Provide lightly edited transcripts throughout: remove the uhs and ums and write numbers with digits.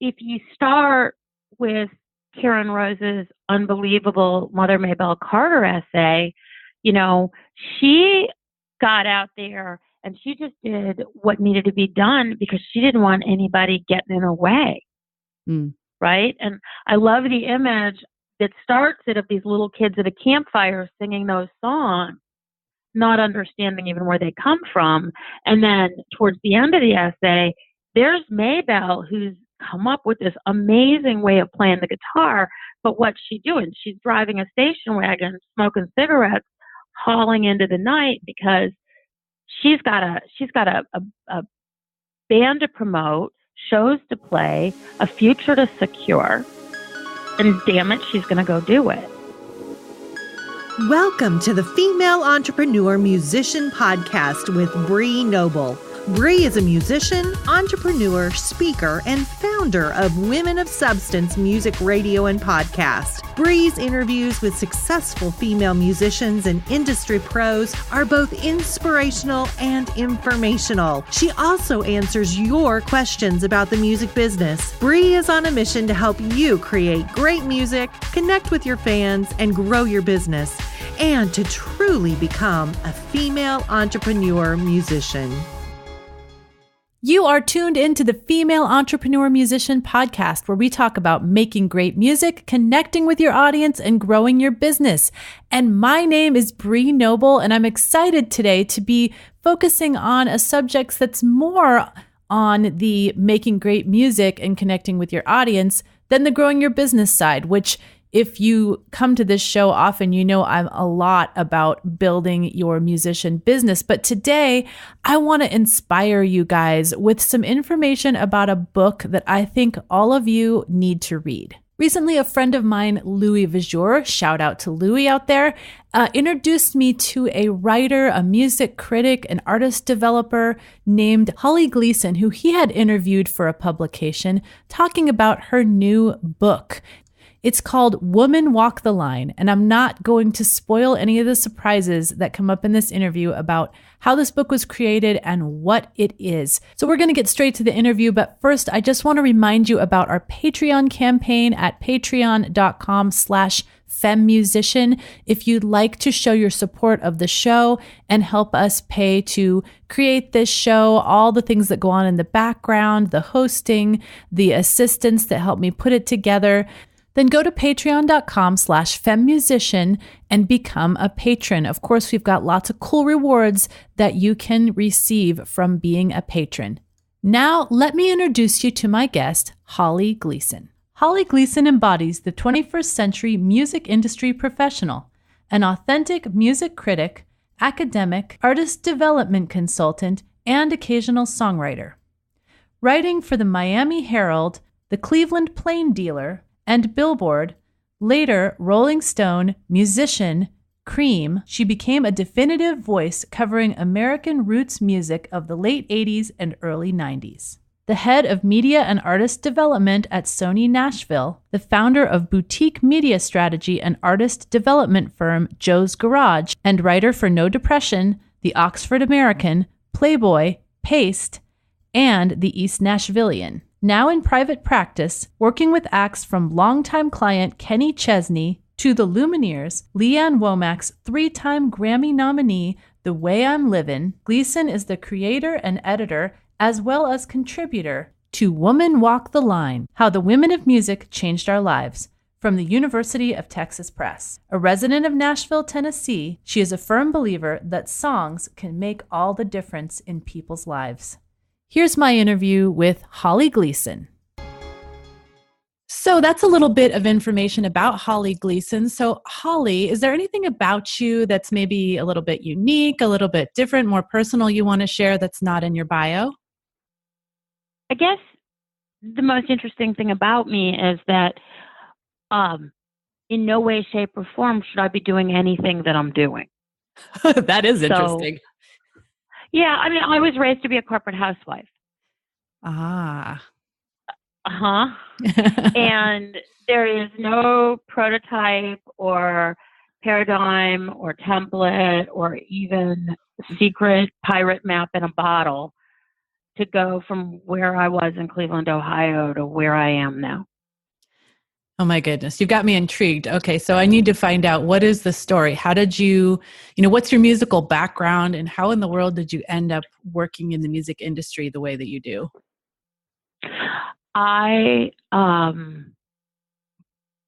if you start with Karen Rose's unbelievable Mother Maybelle Carter essay, she got out there and she just did what needed to be done because she didn't want anybody getting in her way. Mm. Right? And I love the image that starts it of these little kids at a campfire singing those songs, not understanding even where they come from. And then towards the end of the essay, there's Maybelle, who's come up with this amazing way of playing the guitar. But what's she doing? She's driving a station wagon, smoking cigarettes, hauling into the night because she's got a band to promote, shows to play, a future to secure, and damn it, she's going to go do it. Welcome to the Female Entrepreneur Musician Podcast with Bree Noble. Bree is a musician, entrepreneur, speaker, and founder of Women of Substance Music Radio and Podcast. Bree's interviews with successful female musicians and industry pros are both inspirational and informational. She also answers your questions about the music business. Bree is on a mission to help you create great music, connect with your fans, and grow your business, and to truly become a female entrepreneur musician. You are tuned into the Female Entrepreneur Musician Podcast, where we talk about making great music, connecting with your audience, and growing your business. And my name is Bree Noble, and I'm excited today to be focusing on a subject that's more on the making great music and connecting with your audience than the growing your business side, which if you come to this show often, you know I'm a lot about building your musician business. But today, I want to inspire you guys with some information about a book that I think all of you need to read. Recently, a friend of mine, Louis Vijour, shout out to Louis out there, introduced me to a writer, a music critic, an artist developer named Holly Gleason, who he had interviewed for a publication talking about her new book. It's called Women Walk the Line, and I'm not going to spoil any of the surprises that come up in this interview about how this book was created and what it is. So we're going to get straight to the interview, but first, I just want to remind you about our Patreon campaign at patreon.com/FEMmusician. If you'd like to show your support of the show and help us pay to create this show, all the things that go on in the background, the hosting, the assistants that help me put it together, then go to patreon.com/FEMmusician and become a patron. Of course, we've got lots of cool rewards that you can receive from being a patron. Now, let me introduce you to my guest, Holly Gleason. Holly Gleason embodies the 21st century music industry professional, an authentic music critic, academic, artist development consultant, and occasional songwriter. Writing for the Miami Herald, the Cleveland Plain Dealer, and Billboard, later Rolling Stone, Musician, Cream, she became a definitive voice covering American roots music of the late 80s and early 90s. The head of media and artist development at Sony Nashville, the founder of boutique media strategy and artist development firm Joe's Garage, and writer for No Depression, The Oxford American, Playboy, Paste, and The East Nashvillian. Now in private practice, working with acts from longtime client Kenny Chesney to the Lumineers, Leanne Womack's 3-time Grammy nominee, The Way I'm Livin', Gleason is the creator and editor as well as contributor to Women Walk the Line, How the Women of Music Changed Our Lives, from the University of Texas Press. A resident of Nashville, Tennessee, she is a firm believer that songs can make all the difference in people's lives. Here's my interview with Holly Gleason. So that's a little bit of information about Holly Gleason. So Holly, is there anything about you that's maybe a little bit unique, a little bit different, more personal you want to share that's not in your bio? I guess the most interesting thing about me is that in no way, shape, or form should I be doing anything that I'm doing. That is interesting. Yeah, I mean, I was raised to be a corporate housewife. Ah. And there is no prototype or paradigm or template or even secret pirate map in a bottle to go from where I was in Cleveland, Ohio to where I am now. Oh my goodness, you've got me intrigued. Okay, so I need to find out, what is the story? How did what's your musical background, and how in the world did you end up working in the music industry the way that you do? I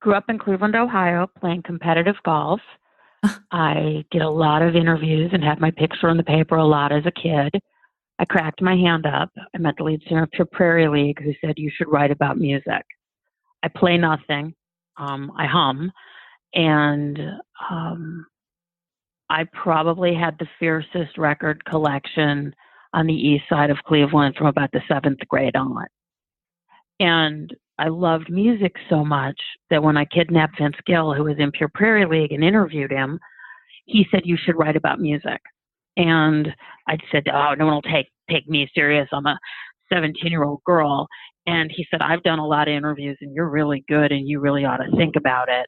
grew up in Cleveland, Ohio, playing competitive golf. I did a lot of interviews and had my picture in the paper a lot as a kid. I cracked my hand up. I met the lead singer of Prairie League, who said, "You should write about music." I play nothing. I hum. And I probably had the fiercest record collection on the east side of Cleveland from about the 7th grade on. And I loved music so much that when I kidnapped Vince Gill, who was in Pure Prairie League, and interviewed him, he said, "You should write about music." And I said, "Oh, no one will take me serious. I'm a 17-year-old girl." And he said, "I've done a lot of interviews and you're really good and you really ought to think about it."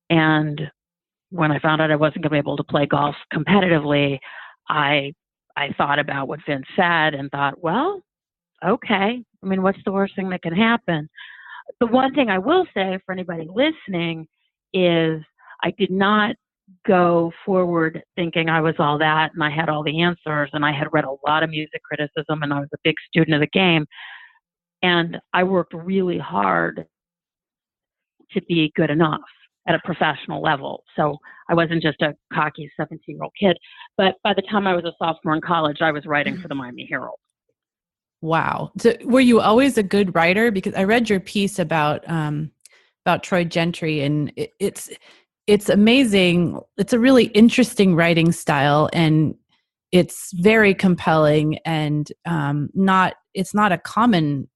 And when I found out I wasn't going to be able to play golf competitively, I thought about what Vince said and thought, well, okay. I mean, what's the worst thing that can happen? The one thing I will say for anybody listening is I did not go forward thinking I was all that and I had all the answers, and I had read a lot of music criticism and I was a big student of the game. And I worked really hard to be good enough at a professional level. So I wasn't just a cocky 17-year-old kid. But by the time I was a sophomore in college, I was writing for the Miami Herald. Wow. So were you always a good writer? Because I read your piece about Troy Gentry, and it's amazing. It's a really interesting writing style, and it's very compelling, and it's not a common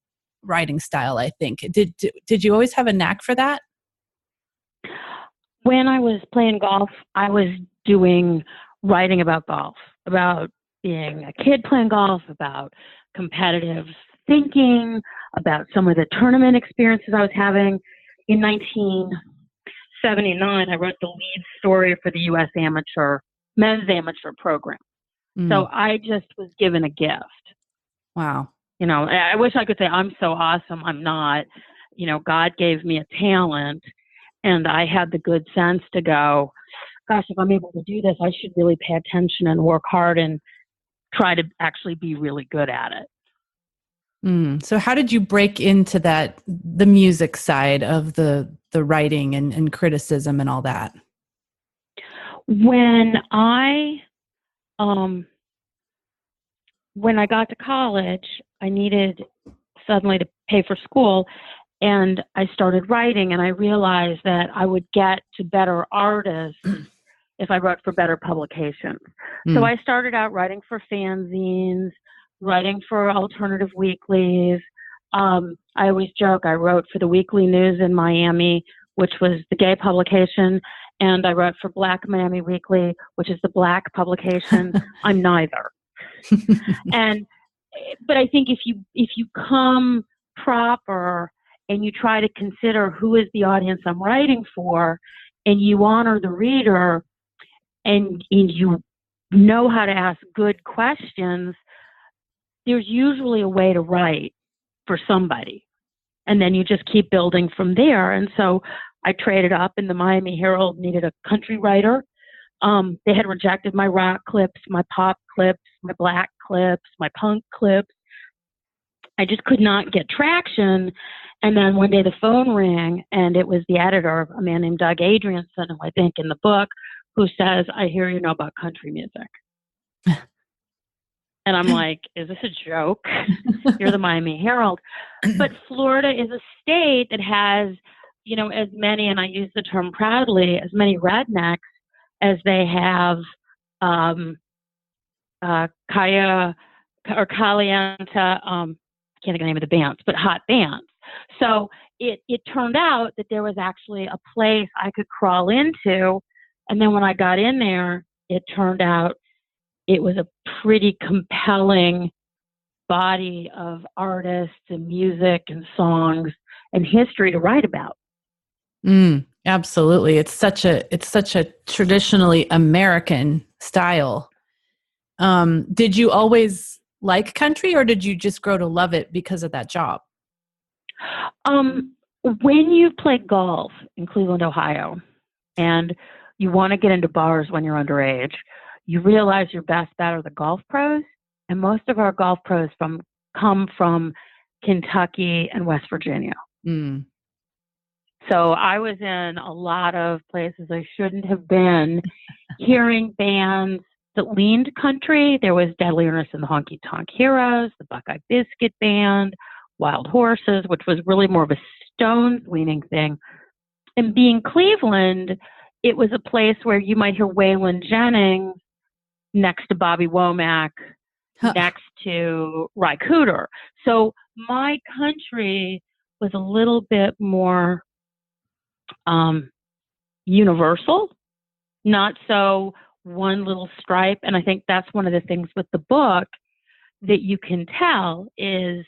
writing style, I think. Did you always have a knack for that? When I was playing golf, I was doing writing about golf, about being a kid playing golf, about competitive thinking, about some of the tournament experiences I was having. In 1979, I wrote the lead story for the U.S. men's amateur program. So I just was given a gift. Wow. I wish I could say I'm so awesome. I'm not. God gave me a talent, and I had the good sense to go, gosh, if I'm able to do this, I should really pay attention and work hard and try to actually be really good at it. So how did you break into the music side of the writing and criticism and all that? When I got to college, I needed suddenly to pay for school, and I started writing, and I realized that I would get to better artists if I wrote for better publications. So I started out writing for fanzines, writing for alternative weeklies. I always joke, I wrote for the Weekly News in Miami, which was the gay publication, and I wrote for Black Miami Weekly, which is the black publication. I'm neither. But I think if you come proper and you try to consider who is the audience I'm writing for, and you honor the reader, and you know how to ask good questions, there's usually a way to write for somebody. And then you just keep building from there. And so I traded up, and the Miami Herald needed a country writer. They had rejected my rock clips, my pop clips, my black clips, my punk clips. I just could not get traction. And then one day the phone rang, and it was the editor, a man named Doug Adrianson, who I think in the book, who says, "I hear you know about country music." And I'm like, is this a joke? You're the Miami Herald. But Florida is a state that has, as many, and I use the term proudly, as many rednecks as they have Kaya or Calienta, I can't think of the name of the bands, but hot bands. So it turned out that there was actually a place I could crawl into. And then when I got in there, it turned out it was a pretty compelling body of artists and music and songs and history to write about. Absolutely. It's such a traditionally American style. Did you always like country, or did you just grow to love it because of that job? When you play golf in Cleveland, Ohio, and you want to get into bars when you're underage, you realize your best bet are the golf pros, and most of our golf pros come from Kentucky and West Virginia. Mm. So I was in a lot of places I shouldn't have been, hearing bands that leaned country. There was Deadly Earnest and the Honky Tonk Heroes, the Buckeye Biscuit Band, Wild Horses, which was really more of a Stones leaning thing. And being Cleveland, it was a place where you might hear Waylon Jennings next to Bobby Womack, next to Ry Cooder. So my country was a little bit more universal, not so one little stripe. And I think that's one of the things with the book that you can tell is,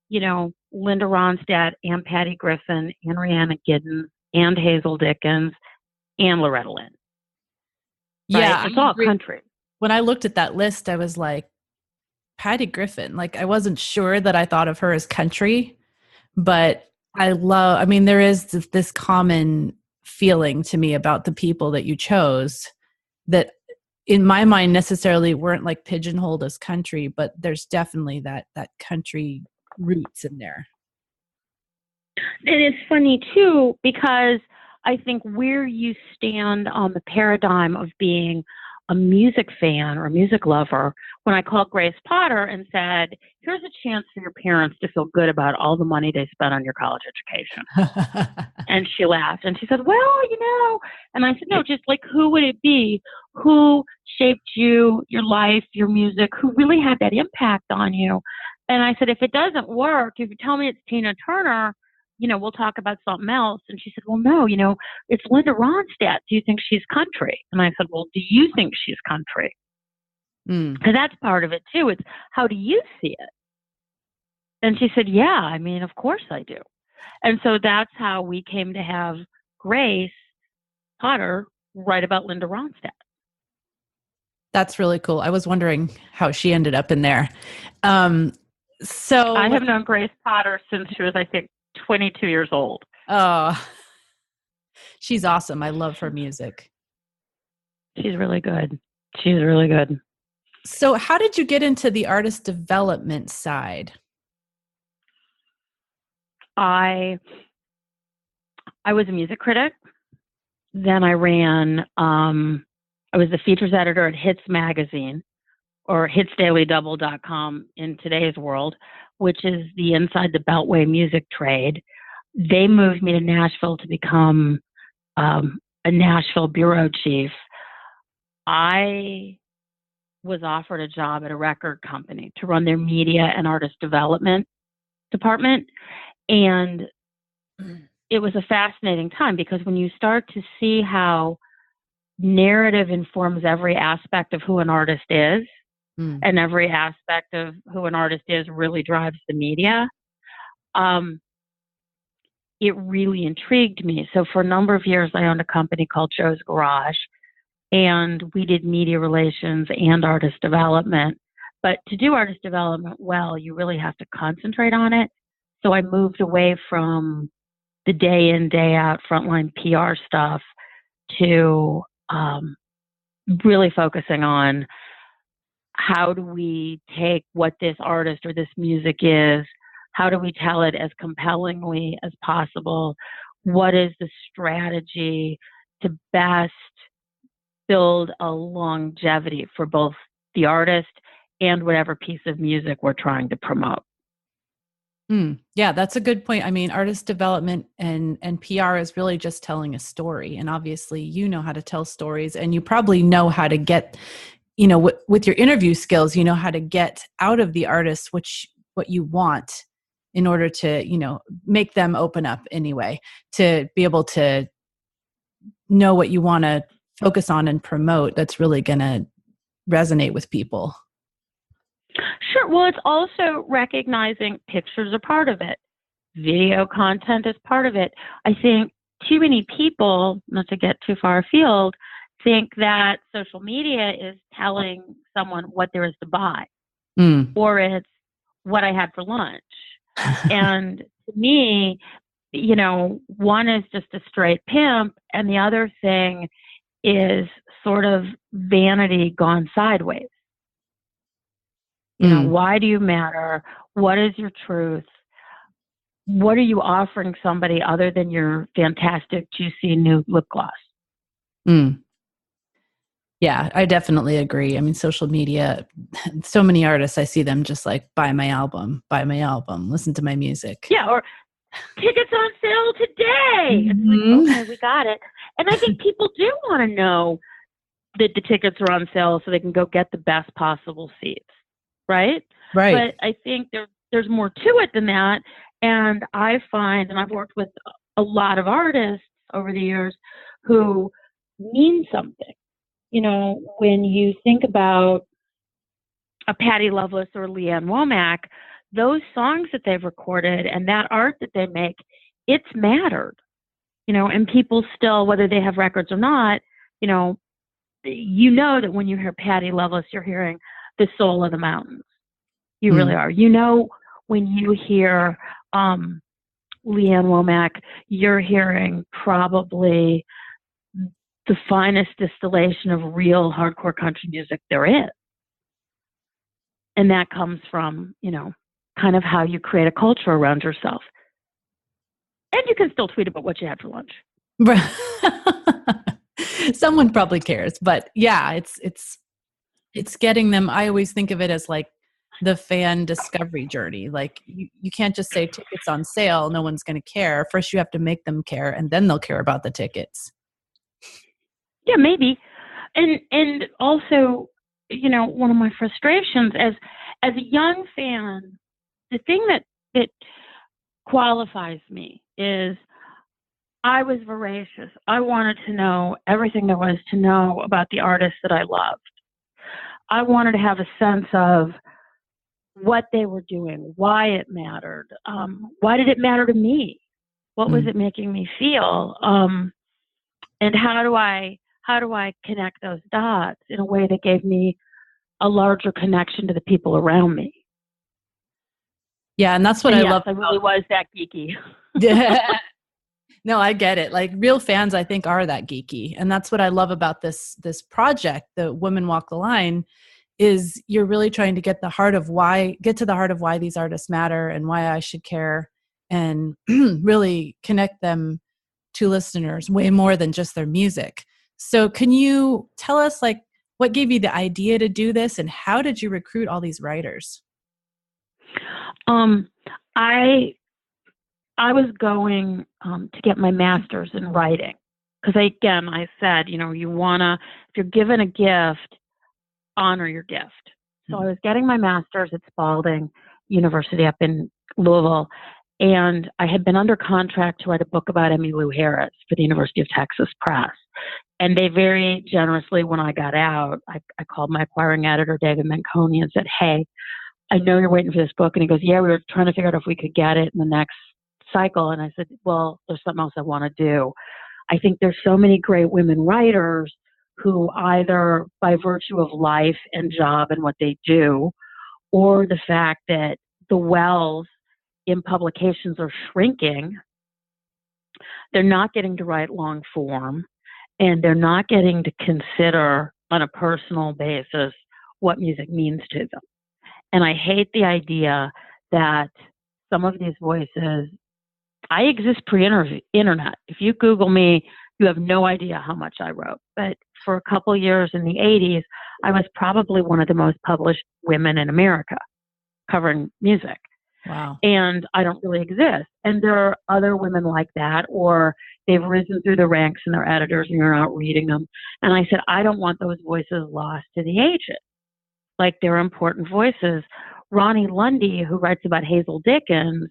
you know, Linda Ronstadt and Patty Griffin and Rihanna Giddens and Hazel Dickens and Loretta Lynn. Yeah, right? It's all country. When I looked at that list, I was like, Patty Griffin. Like, I wasn't sure that I thought of her as country, but I mean, there is this common feeling to me about the people that you chose that in my mind necessarily weren't like pigeonholed as country, but there's definitely that country roots in there. And it's funny too, because I think where you stand on the paradigm of being a music fan or a music lover, when I called Grace Potter and said, here's a chance for your parents to feel good about all the money they spent on your college education. And she laughed and she said, well, you know, and I said, no, just like, who would it be? Who shaped you, your life, your music? Who really had that impact on you? And I said, if it doesn't work, if you tell me it's Tina Turner, you know, we'll talk about something else. And she said, well, no, you know, it's Linda Ronstadt. Do you think she's country? And I said, well, do you think she's country? Because that's part of it too. It's how do you see it? And she said, yeah, I mean, of course I do. And so that's how we came to have Grace Potter write about Linda Ronstadt. That's really cool. I was wondering how she ended up in there. So I have known Grace Potter since she was, I think, 22 years old. Oh, she's awesome. I love her music. She's really good. She's really good. So how did you get into the artist development side? I was a music critic. Then I ran, I was the features editor at Hits Magazine, or hitsdailydouble.com in today's world, which is the inside the Beltway music trade. They moved me to Nashville to become a Nashville bureau chief. I was offered a job at a record company to run their media and artist development department. And it was a fascinating time because when you start to see how narrative informs every aspect of who an artist is, and every aspect of who an artist is really drives the media, it really intrigued me. So for a number of years, I owned a company called Joe's Garage, and we did media relations and artist development. But to do artist development well, you really have to concentrate on it. So I moved away from the day in, day out frontline PR stuff to really focusing on how do we take what this artist or this music is, how do we tell it as compellingly as possible? What is the strategy to best build a longevity for both the artist and whatever piece of music we're trying to promote? Yeah, that's a good point. I mean, artist development and PR is really just telling a story. And obviously, you know how to tell stories, and you probably know how to get, you know, with your interview skills, you know how to get out of the artist what you want in order to, you know, make them open up anyway, to be able to know what you want to focus on and promote that's really going to resonate with people. Sure. Well, it's also recognizing pictures are part of it. Video content is part of it. I think too many people, not to get too far afield, think that social media is telling someone what there is to buy. or it's what I had for lunch. And to me, one is just a straight pimp, and the other thing is sort of vanity gone sideways. Why do you matter? What is your truth? What are you offering somebody other than your fantastic, juicy new lip gloss? Yeah, I definitely agree. I mean, social media, so many artists, I see them just like, buy my album, listen to my music. Yeah, or tickets on sale today. It's like, okay, we got it. And I think people do want to know that the tickets are on sale so they can go get the best possible seats, right? Right. But I think there's more to it than that. And I find, and I've worked with a lot of artists over the years who mean something. When you think about a Patti Loveless or Leanne Womack, those songs that they've recorded and that art that they make, it's mattered. And people still, whether they have records or not, that when you hear Patti Loveless, you're hearing the soul of the mountains. You really are. When you hear Leanne Womack, you're hearing probably the finest distillation of real hardcore country music there is. And that comes from, kind of how you create a culture around yourself. And you can still tweet about what you had for lunch. Someone probably cares, but yeah, it's getting them. I always think of it as like the fan discovery journey. Like you can't just say tickets on sale, no one's going to care. First you have to make them care, and then they'll care about the tickets. Yeah, maybe. And also, one of my frustrations as a young fan, the thing that qualifies me is I was voracious. I wanted to know everything there was to know about the artists that I loved. I wanted to have a sense of what they were doing, why it mattered, why did it matter to me, what was it making me feel, and how do I connect those dots in a way that gave me a larger connection to the people around me. Yeah, and that's what I love. I really was that geeky. Yeah. No, I get it. Like real fans, I think, are that geeky. And that's what I love about this project, the Women Walk the Line, is you're really trying to get to the heart of why these artists matter and why I should care, and really connect them to listeners way more than just their music. So can you tell us like what gave you the idea to do this, and how did you recruit all these writers? I was going to get my master's in writing because I said, if you're given a gift, honor your gift. So I was getting my master's at Spalding University up in Louisville, and I had been under contract to write a book about Emmylou Harris for the University of Texas Press. And they very generously, when I got out, I called my acquiring editor, David Manconi, and said, hey, I know you're waiting for this book. And he goes, yeah, we were trying to figure out if we could get it in the next cycle. And I said, well, there's something else I want to do. I think there's so many great women writers who either by virtue of life and job and what they do, or the fact that the wells in publications are shrinking, they're not getting to write long form, and they're not getting to consider on a personal basis what music means to them. And I hate the idea that some of these voices, I exist pre-internet. If you Google me, you have no idea how much I wrote. But for a couple years in the 80s, I was probably one of the most published women in America covering music. Wow. And I don't really exist. And there are other women like that, or they've risen through the ranks and they're editors and you're not reading them. And I said, I don't want those voices lost to the ages. Like, they're important voices. Ronnie Lundy, who writes about Hazel Dickens,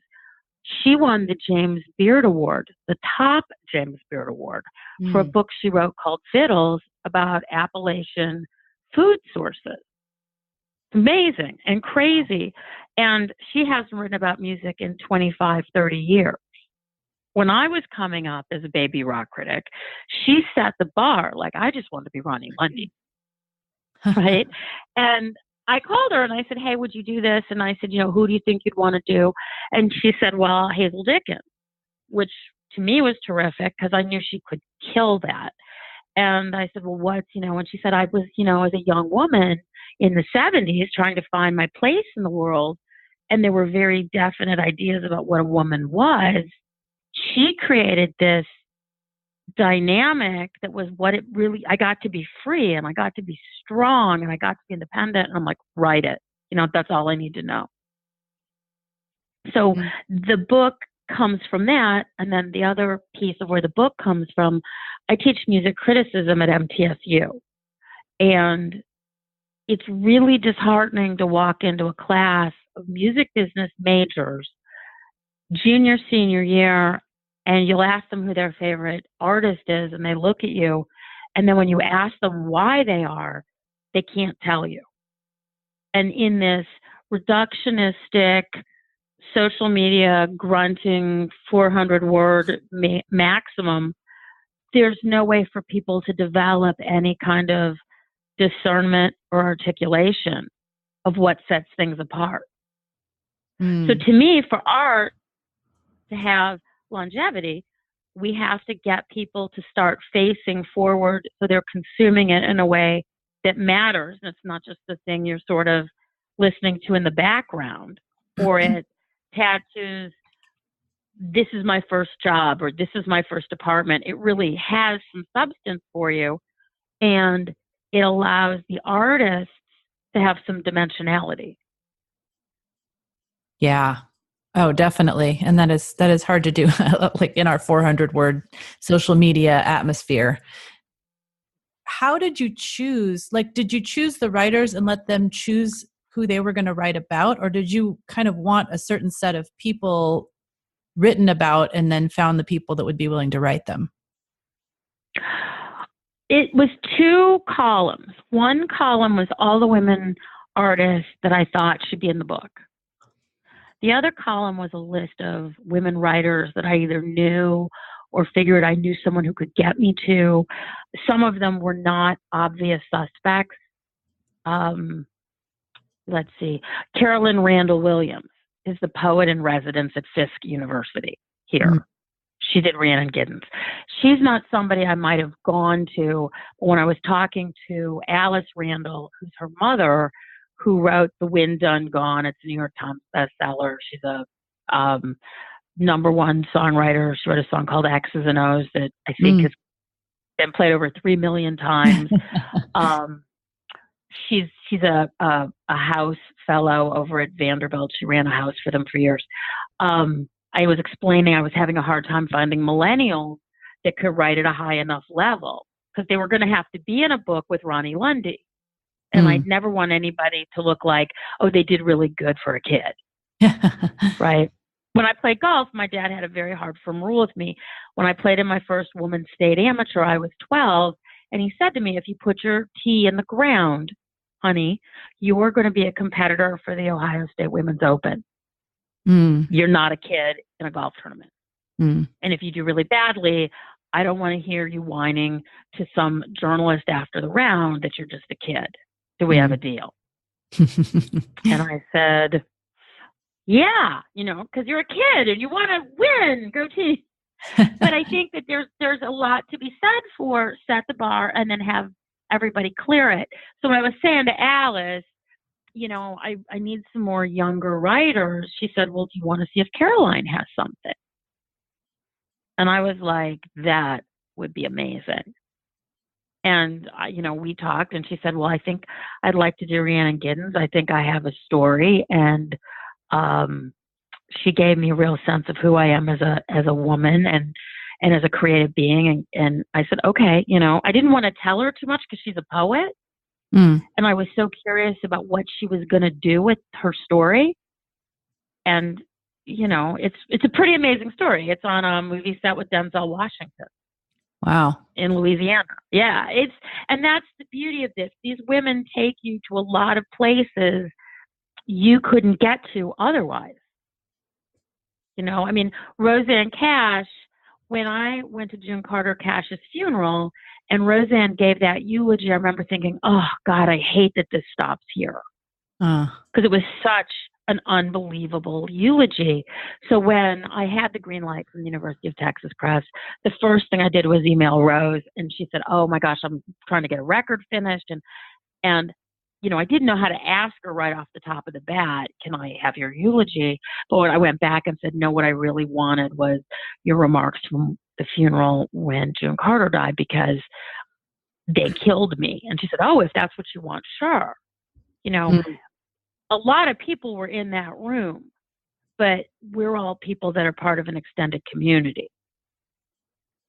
she won the James Beard Award, the top James Beard Award, for a book she wrote called Fiddles about Appalachian food sources. Amazing and crazy. And she hasn't written about music in 25, 30 years. When I was coming up as a baby rock critic, she set the bar. Like, I just wanted to be Ronnie Lundy. Right? And I called her and I said, hey, would you do this? And I said, who do you think you'd want to do? And she said, well, Hazel Dickens, which to me was terrific because I knew she could kill that. And I said, well, and she said, I was, as a young woman in the 70s trying to find my place in the world. And there were very definite ideas about what a woman was. She created this dynamic that was what it really, I got to be free and I got to be strong and I got to be independent. And I'm like, write it. That's all I need to know. So the book comes from that. And then the other piece of where the book comes from, I teach music criticism at MTSU. And it's really disheartening to walk into a class of music business majors, junior, senior year, and you'll ask them who their favorite artist is, and they look at you, and then when you ask them why they are, they can't tell you. And in this reductionistic, social media, grunting, 400-word maximum, there's no way for people to develop any kind of discernment or articulation of what sets things apart. So to me, for art to have longevity, we have to get people to start facing forward so they're consuming it in a way that matters. And it's not just the thing you're sort of listening to in the background, or it tattoos, this is my first job, or this is my first apartment. It really has some substance for you, and it allows the artists to have some dimensionality. Yeah. Oh, definitely. And that is hard to do like in our 400-word social media atmosphere. How did you choose? Like, did you choose the writers and let them choose who they were going to write about? Or did you kind of want a certain set of people written about and then found the people that would be willing to write them? It was 2 columns. One column was all the women artists that I thought should be in the book. The other column was a list of women writers that I either knew or figured I knew someone who could get me to. Some of them were not obvious suspects. Let's see. Carolyn Randall Williams is the poet in residence at Fisk University here. Mm-hmm. She did Rhiannon Giddens. She's not somebody I might have gone to when I was talking to Alice Randall, who's her mother, who wrote The Wind Done Gone. It's a New York Times bestseller. She's a #1 songwriter. She wrote a song called X's and O's that I think has been played over 3 million times. She's a House fellow over at Vanderbilt. She ran a house for them for years. I was explaining I was having a hard time finding millennials that could write at a high enough level because they were going to have to be in a book with Ronnie Lundy. And I'd never want anybody to look like, oh, they did really good for a kid. Right? When I played golf, my dad had a very hard firm rule with me. When I played in my first women's state amateur, I was 12. And he said to me, if you put your tee in the ground, honey, you're going to be a competitor for the Ohio State Women's Open. You're not a kid in a golf tournament. And if you do really badly, I don't want to hear you whining to some journalist after the round that you're just a kid. Do we have a deal? And I said, yeah, because you're a kid and you want to win, go team. But I think that there's a lot to be said for set the bar and then have everybody clear it. So when I was saying to Alice, I need some more younger writers, she said, well, do you want to see if Caroline has something? And I was like, that would be amazing. And, we talked and she said, well, I think I'd like to do Rhiannon Giddens. I think I have a story. And she gave me a real sense of who I am as a woman and as a creative being. And I said, okay, I didn't want to tell her too much because she's a poet. And I was so curious about what she was going to do with her story. And, it's a pretty amazing story. It's on a movie set with Denzel Washington. Wow. In Louisiana. Yeah. And that's the beauty of this. These women take you to a lot of places you couldn't get to otherwise. Roseanne Cash, when I went to June Carter Cash's funeral and Roseanne gave that eulogy, I remember thinking, oh God, I hate that this stops here. because it was such an unbelievable eulogy. So when I had the green light from the University of Texas Press, the first thing I did was email Rose, and she said, "Oh my gosh, I'm trying to get a record finished." And I didn't know how to ask her right off the top of the bat, "Can I have your eulogy?" But when I went back and said, "No, what I really wanted was your remarks from the funeral when June Carter died, because they killed me." And she said, "Oh, if that's what you want, sure." A lot of people were in that room, but we're all people that are part of an extended community.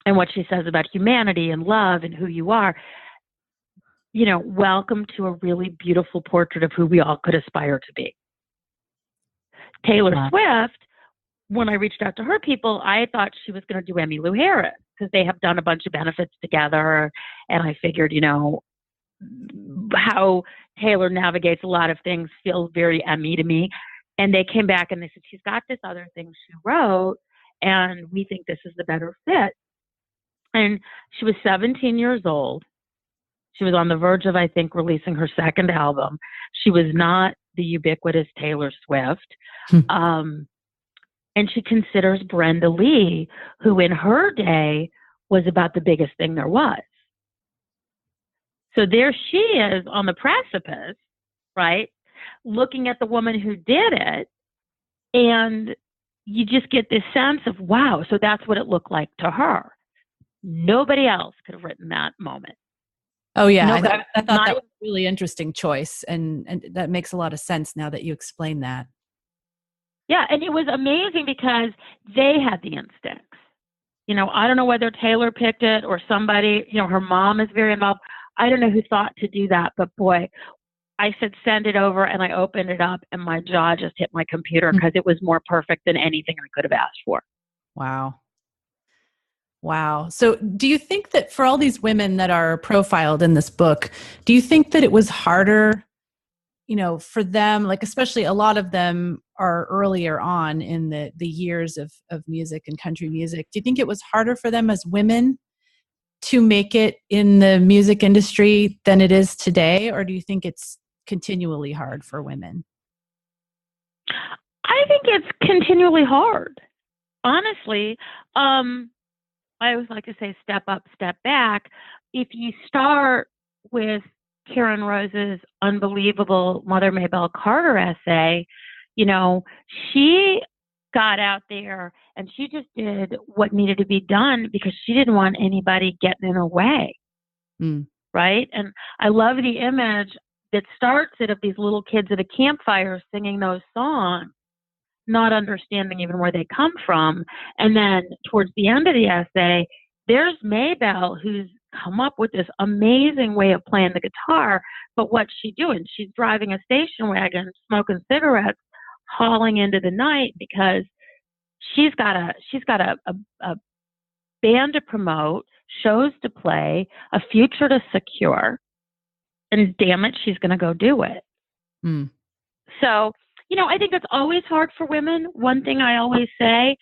And what she says about humanity and love and who you are, welcome to a really beautiful portrait of who we all could aspire to be. Taylor Swift, when I reached out to her people, I thought she was going to do Emmylou Harris, because they have done a bunch of benefits together. And I figured, how Taylor navigates a lot of things feels very Emmy to me. And they came back and they said, "She's got this other thing she wrote, and we think this is the better fit." And she was 17 years old. She was on the verge of, I think, releasing her second album. She was not the ubiquitous Taylor Swift. And she considers Brenda Lee, who in her day was about the biggest thing there was. So there she is on the precipice, right? Looking at the woman who did it. And you just get this sense of, wow, so that's what it looked like to her. Nobody else could have written that moment. Oh, yeah. I thought that was a really interesting choice. And that makes a lot of sense now that you explain that. Yeah, and it was amazing because they had the instincts. I don't know whether Taylor picked it or somebody, her mom is very involved. I don't know who thought to do that, but boy, I said, "Send it over," and I opened it up and my jaw just hit my computer, because it was more perfect than anything I could have asked for. Wow. So do you think that for all these women that are profiled in this book, do you think that it was harder, for them, like especially a lot of them are earlier on in the years of music and country music. Do you think it was harder for them as women to make it in the music industry than it is today? Or do you think it's continually hard for women? I think it's continually hard. Honestly, I always like to say step up, step back. If you start with Karen Rose's unbelievable Mother Maybelle Carter essay, she got out there and she just did what needed to be done because she didn't want anybody getting in her way. Right? And I love the image that starts it of these little kids at a campfire singing those songs, not understanding even where they come from. And then towards the end of the essay, there's Maybelle, who's come up with this amazing way of playing the guitar. But what's she doing? She's driving a station wagon, smoking cigarettes, hauling into the night, because she's got a band to promote, shows to play, a future to secure, and damn it, she's going to go do it. So, I think it's always hard for women. One thing I always say,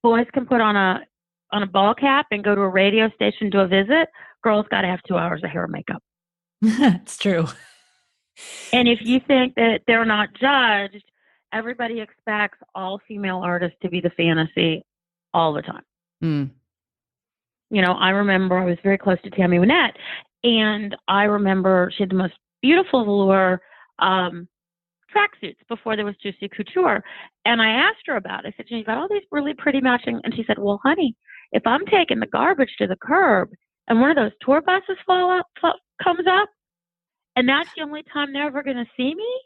boys can put on a ball cap and go to a radio station to a visit. Girls got to have 2 hours of hair and makeup. That's true. And if you think that they're not judged, everybody expects all female artists to be the fantasy all the time. I remember I was very close to Tammy Wynette, and I remember she had the most beautiful velour tracksuits before there was Juicy Couture. And I asked her about it. I said, "You got all these really pretty matching." And she said, "Well, honey, if I'm taking the garbage to the curb and one of those tour buses comes up, and that's the only time they're ever going to see me,"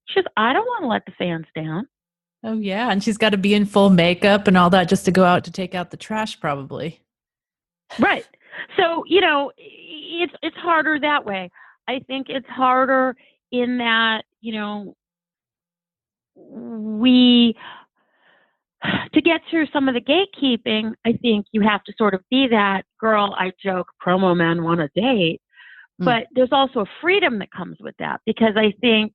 she says, "I don't want to let the fans down." Oh, yeah. And she's got to be in full makeup and all that just to go out to take out the trash, probably. Right. So, it's harder that way. I think it's harder in that, to get through some of the gatekeeping, I think you have to sort of be that girl, I joke, promo man want a date. But there's also a freedom that comes with that, because I think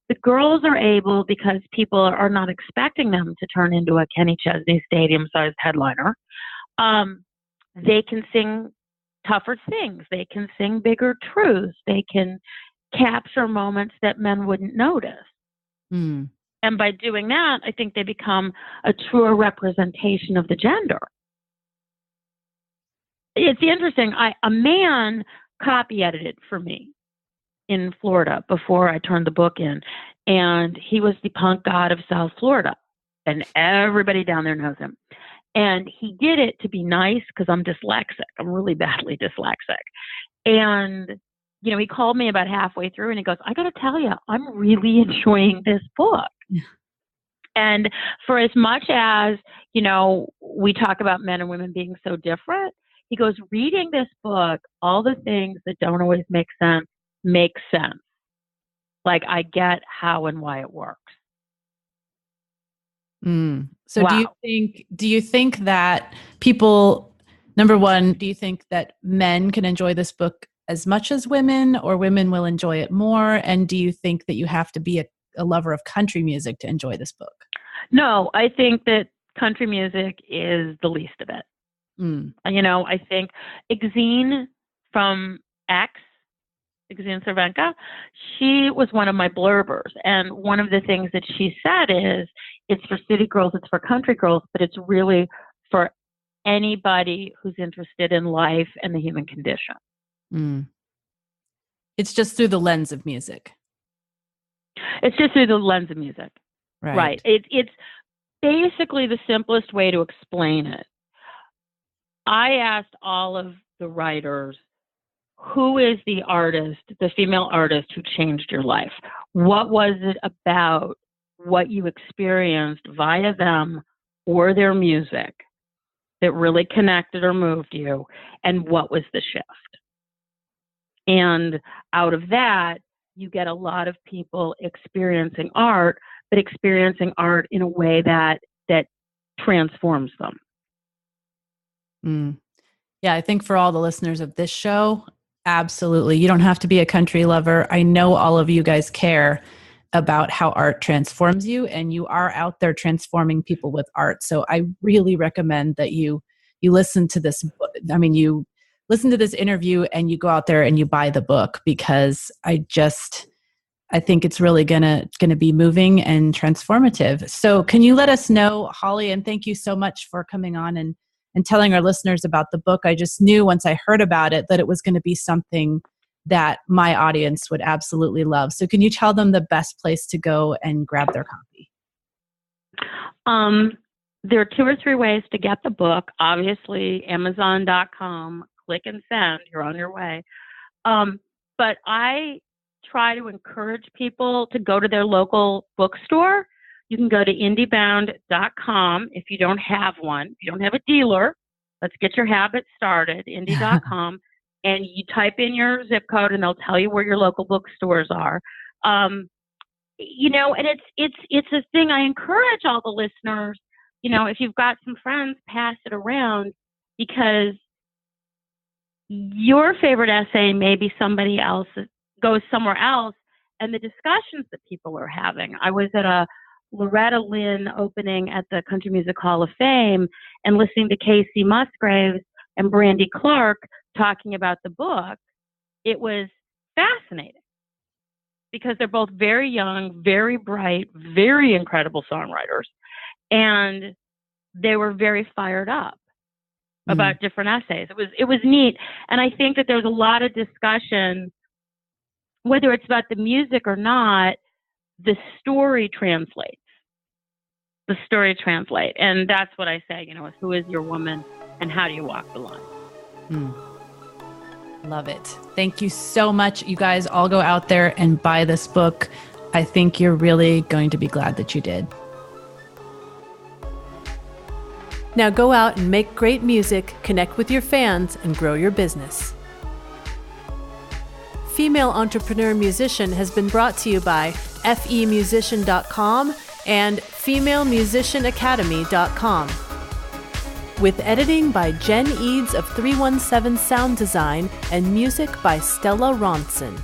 the girls are able, because people are not expecting them to turn into a Kenny Chesney stadium-sized headliner. They can sing tougher things. They can sing bigger truths. They can capture moments that men wouldn't notice. Mm. And by doing that, I think they become a truer representation of the gender. It's interesting. A man copy edited for me in Florida before I turned the book in. And he was the punk god of South Florida. And everybody down there knows him. And he did it to be nice because I'm dyslexic. I'm really badly dyslexic. And, you know, he called me about halfway through and he goes, I got to tell you, I'm really enjoying this book. Yeah. And for as much as, you know, we talk about men and women being so different, he goes, reading this book, all the things that don't always make sense. Like, I get how and why it works. So wow. do you think that people, number one, do you think that men can enjoy this book as much as women, or women will enjoy it more? And do you think that you have to be a lover of country music to enjoy this book? No, I think that country music is the least of it. You know, I think Exene from X, Exene Cervenka, she was one of my blurbers. And one of the things that she said is, it's for city girls, it's for country girls, but it's really for anybody who's interested in life and the human condition. It's just through the lens of music. It's just through the lens of music. Right. It's basically the simplest way to explain it. I asked all of the writers, who is the artist, the female artist who changed your life? What was it about what you experienced via them or their music that really connected or moved you? And what was the shift? And out of that, you get a lot of people experiencing art, but experiencing art in a way that transforms them. Yeah, I think for all the listeners of this show, absolutely. You don't have to be a country lover. I know all of you guys care about how art transforms you, and you are out there transforming people with art. So I really recommend that you listen to this. I mean, you listen to this interview and you go out there and you buy the book, because I think it's really gonna be moving and transformative. So can you let us know, Holly, and thank you so much for coming on and telling our listeners about the book. I just knew once I heard about it that it was going to be something that my audience would absolutely love. So can you tell them the best place to go and grab their copy? There are 2 or 3 ways to get the book. Obviously, Amazon.com, click and send, you're on your way. But I try to encourage people to go to their local bookstore. You can go to indiebound.com if you don't have one. If you don't have a dealer, let's get your habit started, indie.com, and you type in your zip code and they'll tell you where your local bookstores are. You know, and it's a thing I encourage all the listeners, you know, if you've got some friends, pass it around, because your favorite essay, maybe somebody else goes somewhere else, and the discussions that people are having. I was at a Loretta Lynn opening at the Country Music Hall of Fame and listening to Casey Musgraves and Brandy Clark talking about the book. It was fascinating because they're both very young, very bright, very incredible songwriters. And they were very fired up about different essays. It was neat. And I think that there's a lot of discussion, whether it's about the music or not, the story translates. And that's what I say, you know, is who is your woman and how do you walk the line? Love it. Thank you so much. You guys all go out there and buy this book. I think you're really going to be glad that you did. Now go out and make great music, connect with your fans, and grow your business. Female Entrepreneur Musician has been brought to you by FEM116.com and FemaleMusicianAcademy.com. With editing by Jen Eads of 317 Sound Design and music by Stella Ronson.